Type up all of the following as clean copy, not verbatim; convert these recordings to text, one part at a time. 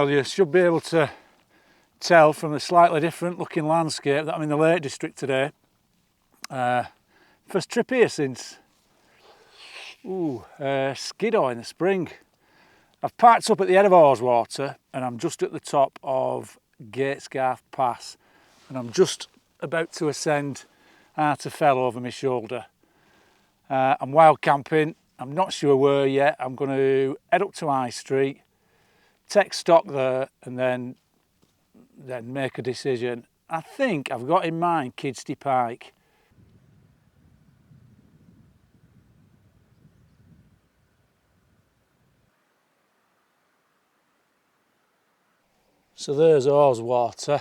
Well, you should be able to tell from the slightly different looking landscape that I'm in the Lake District today. First trip here since Skiddaw in the spring. I've parked up at the head of Haweswater and I'm just at the top of Gatesgarth Pass, and I'm just about to ascend Arterfell over my shoulder. I'm wild camping. I'm not sure where yet. I'm going to head up to High Street, take stock there, and then make a decision. I think I've got in mind Kidsty Pike. So there's Haweswater,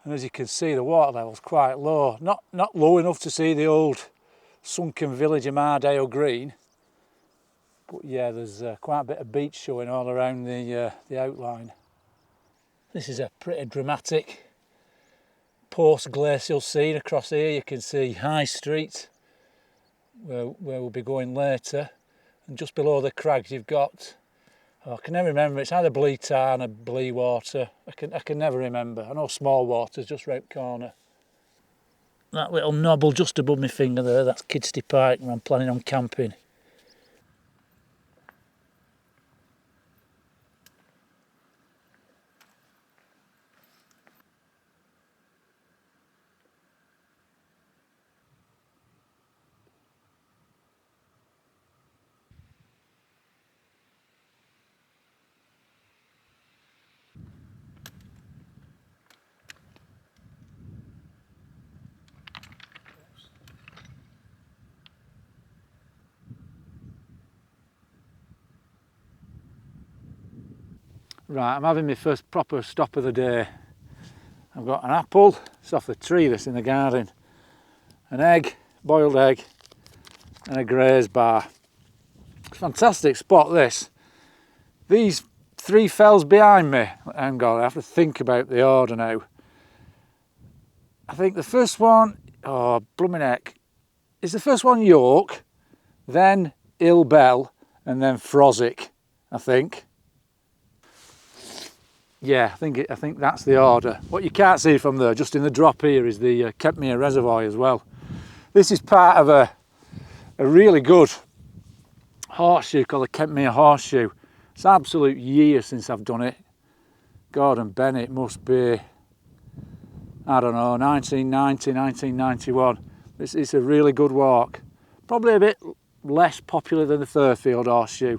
and as you can see the water level's quite low. Not low enough to see the old sunken village of Mardale Green, but yeah, there's quite a bit of beach showing all around the outline. This is a pretty dramatic post-glacial scene across here. You can see High Street, where we'll be going later, and just below the crags you've got, I can never remember, it's either Blee Tarn or Blee Water. I can never remember. I know Small Water's just round the corner. That little knobble just above my finger there, that's Kidsty Pike, where I'm planning on camping. Right, I'm having my first proper stop of the day. I've got an apple, it's off the tree that's in the garden, an egg, boiled egg, and a graze bar. Fantastic spot this. These three fells behind me, hang on, I have to think about the order now. I think the first one, oh blooming heck, is the first one York, then Ill Bell, and then Frosick, I think. Yeah, I think that's the order. What you can't see from there, just in the drop here, is the Kentmere Reservoir as well. This is part of a really good horseshoe called the Kentmere Horseshoe. It's absolute years since I've done it. Gordon Bennett must be, I don't know, 1990, 1991. It's a really good walk. Probably a bit less popular than the Fairfield Horseshoe.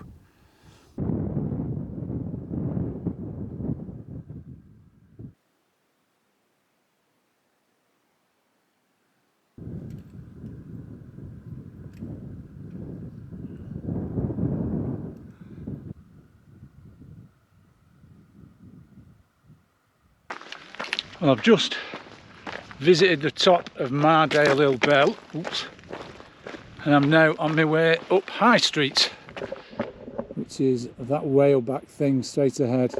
Well, I've just visited the top of Mardale Hill Bell, and I'm now on my way up High Street, which is that whale back thing straight ahead.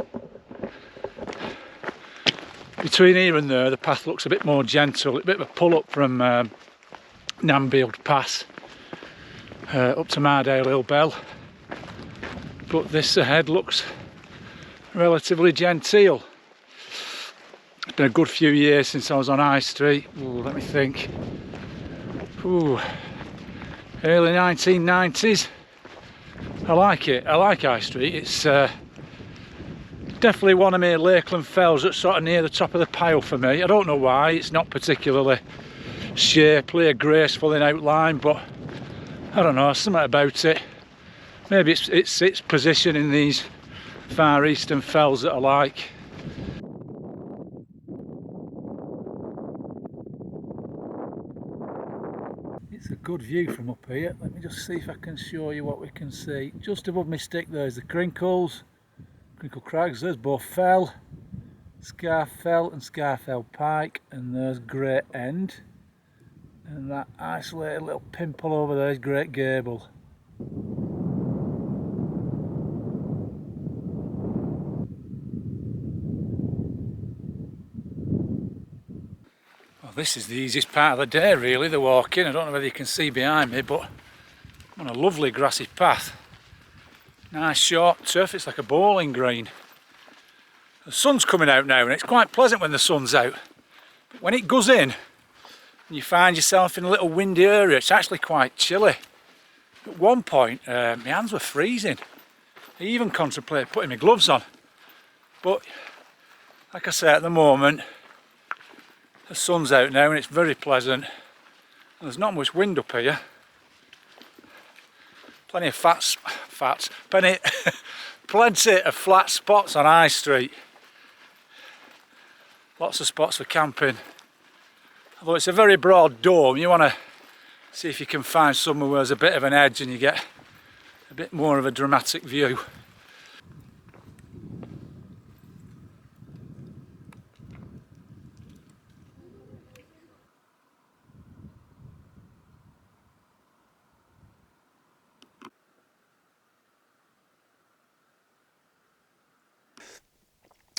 Between here and there the path looks a bit more gentle, a bit of a pull up from Namfield Pass up to Mardale Hill Bell, but this ahead looks relatively genteel. It's been a good few years since I was on High Street. Ooh, let me think. Ooh, early 1990s. I like it. I like High Street. It's definitely one of my Lakeland fells that's sort of near the top of the pile for me. I don't know why. It's not particularly shapely or graceful in outline, but I don't know, something about it. Maybe it's its position in these far eastern fells that I like. It's a good view from up here. Let me just see if I can show you what we can see. Just above my stick there's the Crinkle Crags. There's both Fell, Scarfell and Scarfell Pike, and there's Great End. And that isolated little pimple over there is Great Gable. Well, this is the easiest part of the day really, the walking. I don't know whether you can see behind me, but I'm on a lovely grassy path. Nice short turf, it's like a bowling green. The sun's coming out now and it's quite pleasant when the sun's out. But when it goes in and you find yourself in a little windy area, it's actually quite chilly. At one point, my hands were freezing. I even contemplated putting my gloves on. But like I say, at the moment, the sun's out now and it's very pleasant. And there's not much wind up here. Plenty of plenty of flat spots on High Street. Lots of spots for camping. Although it's a very broad dome, you want to see if you can find somewhere where there's a bit of an edge and you get a bit more of a dramatic view.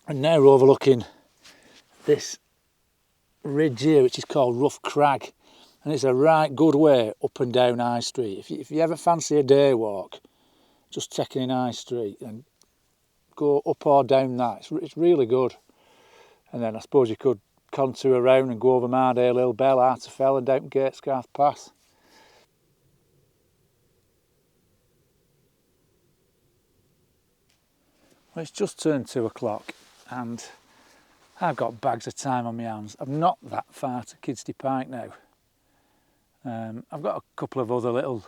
And now we're overlooking this ridge here, which is called Rough Crag, and it's a right good way up and down High Street. If you ever fancy a day walk, just checking in High Street and go up or down that, it's really good. And then I suppose you could contour around and go over Mardale Hill, Bell, Arterfell and down Gatescarth Pass. Well, it's just turned 2 o'clock and I've got bags of time on my hands. I'm not that far to Kidsty Pike now. I've got a couple of other little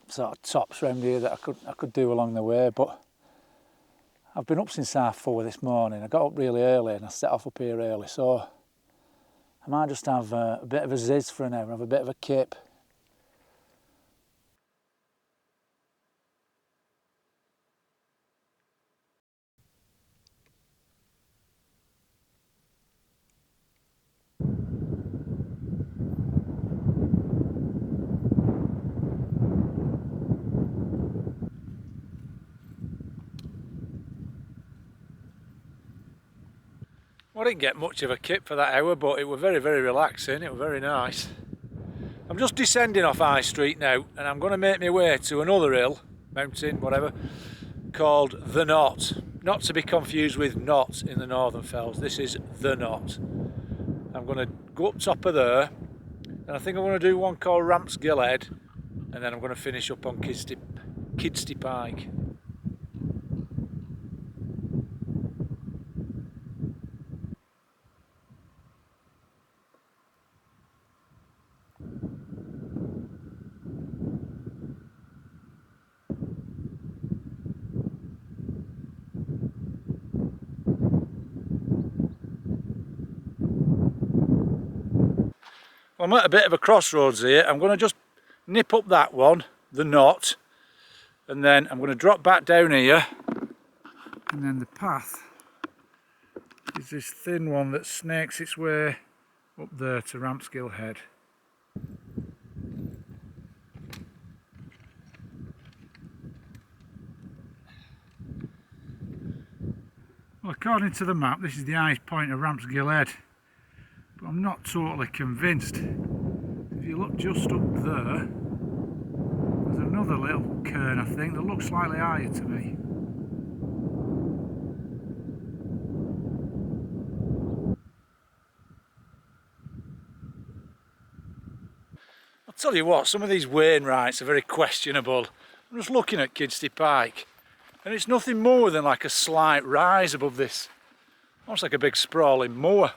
sort of tops around here that I could do along the way, but I've been up since 4:30 this morning. I got up really early and I set off up here early, so I might just have a bit of a zizz for an hour, have a bit of a kip. I didn't get much of a kip for that hour, but it was very, very relaxing. It was very nice. I'm just descending off High Street now, and I'm going to make my way to another hill, mountain, whatever, called The Knot. Not to be confused with Knot in the Northern Fells. This is The Knot. I'm going to go up top of there, and I think I'm going to do one called Ramsgill Head, and then I'm going to finish up on Kidsty Pike. I'm at a bit of a crossroads here. I'm going to just nip up that one, The Knot, and then I'm going to drop back down here. And then the path is this thin one that snakes its way up there to Ramsgill Head. Well, according to the map, this is the highest point of Ramsgill Head. But I'm not totally convinced. If you look just up there, there's another little cairn, I think, that looks slightly higher to me. I'll tell you what, some of these Wainwrights are very questionable. I'm just looking at Kidsty Pike, and it's nothing more than like a slight rise above this. Almost like a big sprawling moor.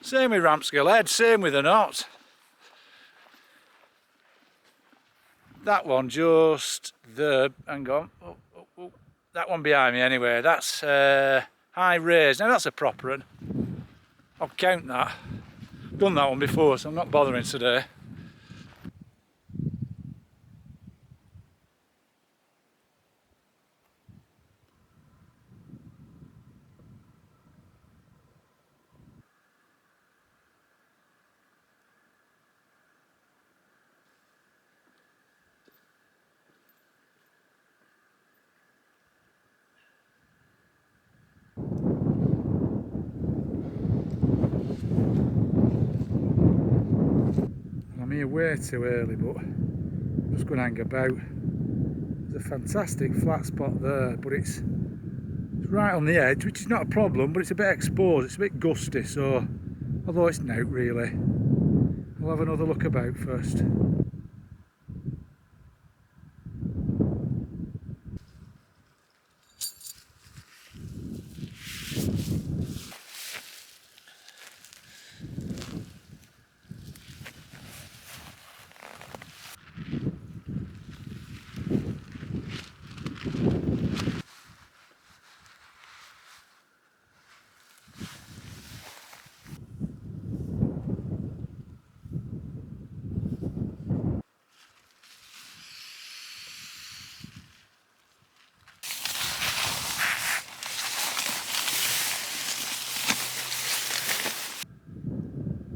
Same with Ramsgill Head, same with The Knot. That one just there, hang on, oh. That one behind me anyway, that's High Raise. Now that's a proper one. I'll count that. I've done that one before, so I'm not bothering today. I'm here way too early, but I'm just going to hang about. There's a fantastic flat spot there, but it's right on the edge, which is not a problem, but it's a bit exposed, it's a bit gusty, so although it's not really. We'll have another look about first.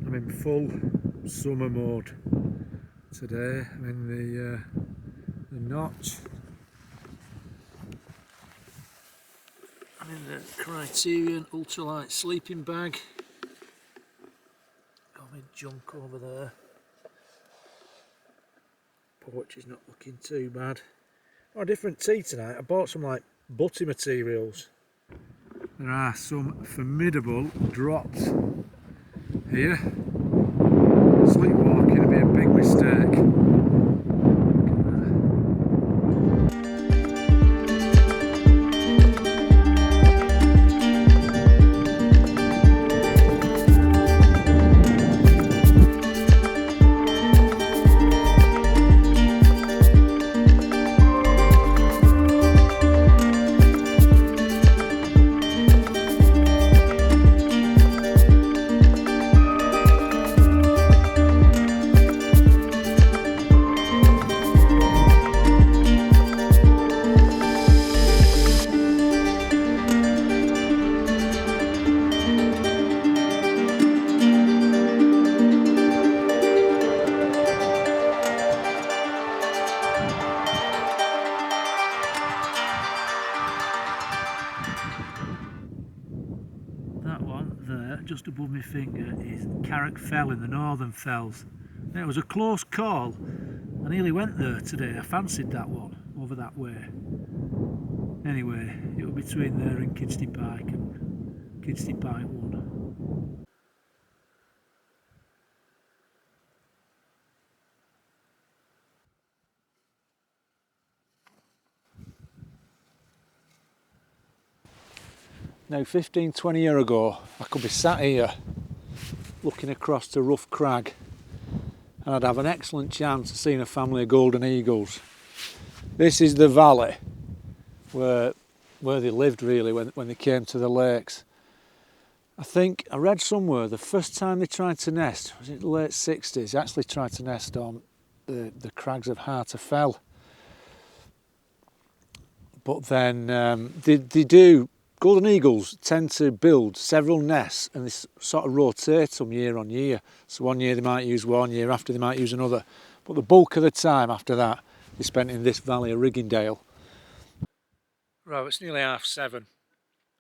I'm in full summer mode today. I'm in the notch. I'm in the Criterion ultralight sleeping bag. Got my junk over there. Porch is not looking too bad. Oh, a different tea tonight. I bought some like butty materials. There are some formidable drops here. Sleepwalking would be a big mistake. That one there, just above my finger, is Carrick Fell in the Northern Fells. Now, it was a close call. I nearly went there today. I fancied that one over that way. Anyway, it was between there and Kidsty Pike, and Kidsty Pike won. Now 15-20 years ago, I could be sat here looking across to Rough Crag and I'd have an excellent chance of seeing a family of golden eagles. This is the valley where they lived really when they came to the lakes. I think I read somewhere the first time they tried to nest, was it the late 60s, they actually tried to nest on the crags of Harter Fell. But then they do. Golden eagles tend to build several nests and they sort of rotate them year on year. So one year they might use one, year after they might use another. But the bulk of the time after that they spent in this valley of Riggindale. Right, it's nearly 7:30.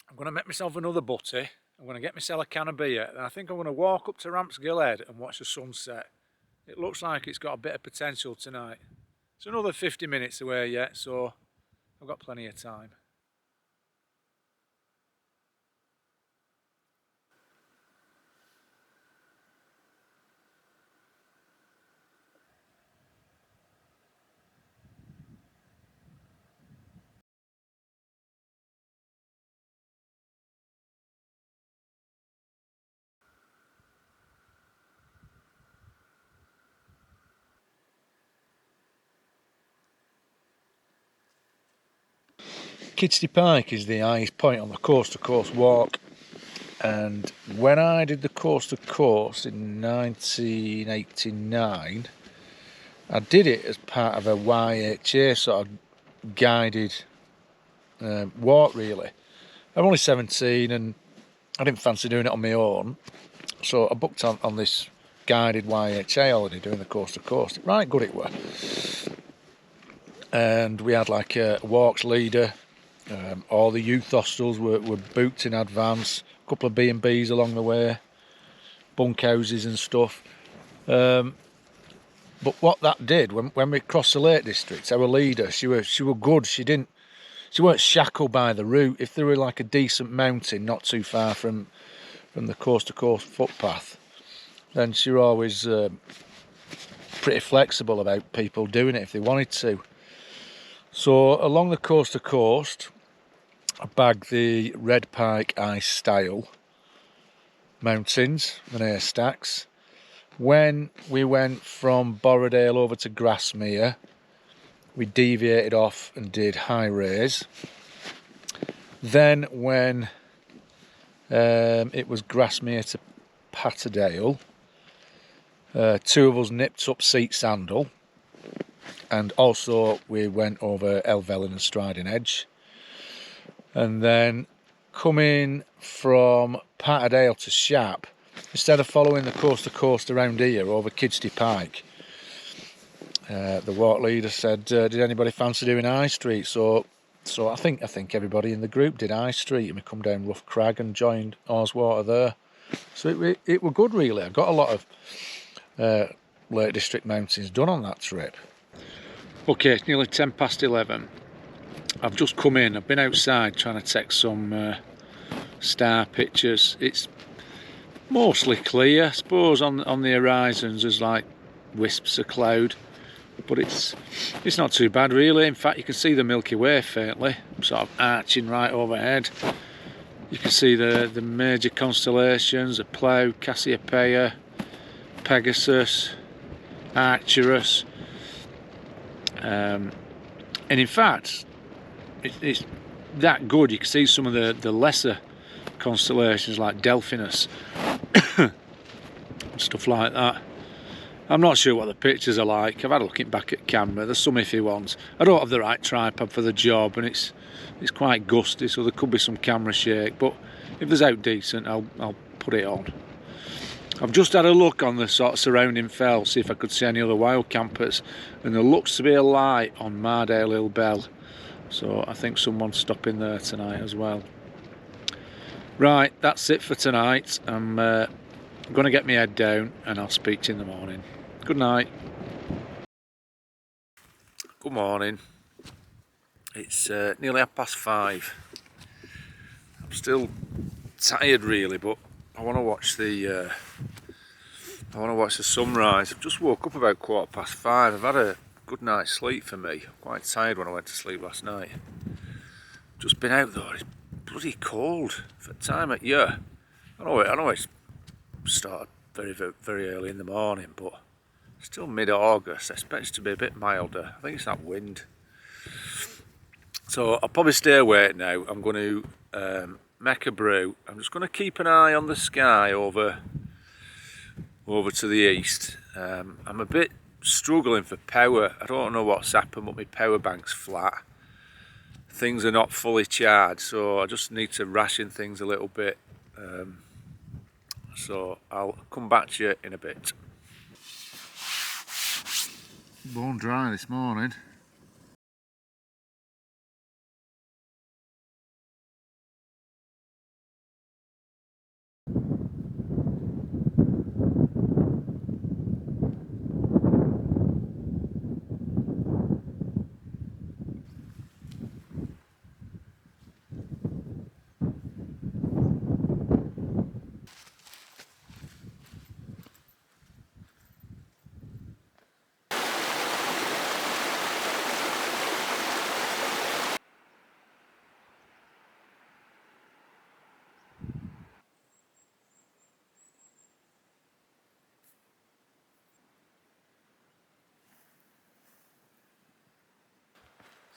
I'm going to make myself another butty. I'm going to get myself a can of beer. And I think I'm going to walk up to Rampsgill Head and watch the sunset. It looks like it's got a bit of potential tonight. It's another 50 minutes away yet, so I've got plenty of time. Kidsty Pike is the highest point on the coast to coast walk, and when I did the coast to coast in 1989 I did it as part of a YHA sort of guided walk really. I'm only 17 and I didn't fancy doing it on my own, so I booked on this guided YHA holiday doing the coast to coast. Right good it were. And we had like a walks leader. All the youth hostels were booked in advance, a couple of B&Bs along the way, bunkhouses and stuff. But what that did, when we crossed the Lake District, our leader, she were good. She didn't she weren't shackled by the route. If there were like a decent mountain not too far from the coast-to-coast footpath, then she was always pretty flexible about people doing it if they wanted to. So along the coast-to-coast, I bagged the Red Pike ice style mountains and air stacks. When we went from Borrowdale over to Grasmere, we deviated off and did High Raise. Then when it was Grasmere to Patterdale, two of us nipped up Seat Sandal, and also we went over Elvellyn and Striding Edge. And then coming from Patterdale to Shap, instead of following the coast to coast around here over Kidsty Pike, the walk leader said, did anybody fancy doing High Street? So I think everybody in the group did High Street, and we come down Rough Crag and joined Orswater there. So it were good, really. I got a lot of Lake District mountains done on that trip. Okay, it's nearly 10 past 11. I've just come in. I've been outside trying to take some star pictures. It's mostly clear. I suppose on the horizons there's like wisps of cloud, but it's not too bad really. In fact, you can see the Milky Way faintly, sort of arching right overhead. You can see the major constellations: the Plough, Cassiopeia, Pegasus, Arcturus, and in fact it's that good. You can see some of the lesser constellations like Delphinus and stuff like that. I'm not sure what the pictures are like. I've had a look back at camera. There's some iffy ones. I don't have the right tripod for the job, and it's quite gusty, so there could be some camera shake, but if there's out decent, I'll put it on. I've just had a look on the sort of surrounding fell, see if I could see any other wild campers, and there looks to be a light on Mardale Hill Bell, so I think someone's stopping there tonight as well. Right, that's it for tonight. I'm going to get my head down and I'll speak to you in the morning. Good night. Good morning. It's nearly 5:30. I'm still tired really, but I want to watch the sunrise. I've just woke up about 5:15. I've had a good night's sleep for me. I'm quite tired when I went to sleep last night. Just been out though. It's bloody cold for the time of year. I know it's started very, very, very early in the morning, but still mid-August. I expect it to be a bit milder. I think it's that wind. So I'll probably stay awake now. I'm going to make a brew. I'm just going to keep an eye on the sky over to the east. I'm a bit struggling for power. I don't know what's happened, but my power bank's flat. Things are not fully charged, so I just need to ration things a little bit. So I'll come back to you in a bit. Bone dry this morning.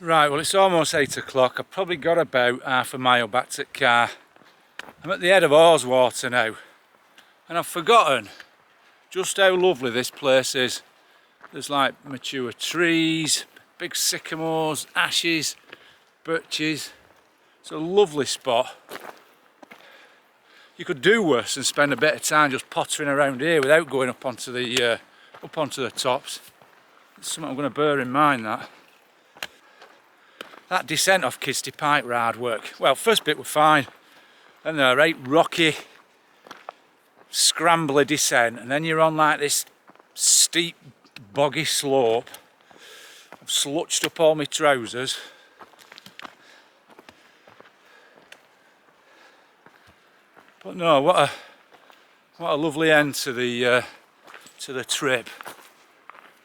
Right, well it's almost 8 o'clock. I've probably got about half a mile back to the car. I'm at the head of Orswater now, and I've forgotten just how lovely this place is. There's like mature trees, big sycamores, ashes, birches. It's a lovely spot. You could do worse and spend a bit of time just pottering around here without going up onto the tops. It's something I'm going to bear in mind, that descent off Kidsty Pike were hard work. Well, first bit were fine, and they're right rocky, scrambly descent, and then you're on like this steep, boggy slope. I've slutched up all my trousers. But no, what a lovely end to the trip.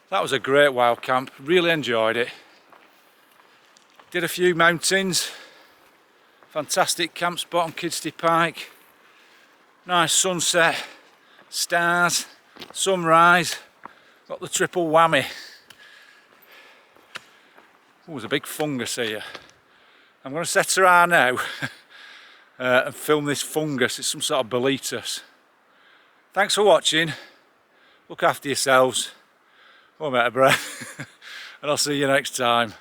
That was a great wild camp. Really enjoyed it. Did a few mountains. Fantastic camp spot on Kidsty Pike. Nice sunset, stars, sunrise. Got the triple whammy. Oh, there's a big fungus here. I'm going to set around now and film this fungus. It's some sort of boletus. Thanks for watching. Look after yourselves. Oh, I'm out of breath. And I'll see you next time.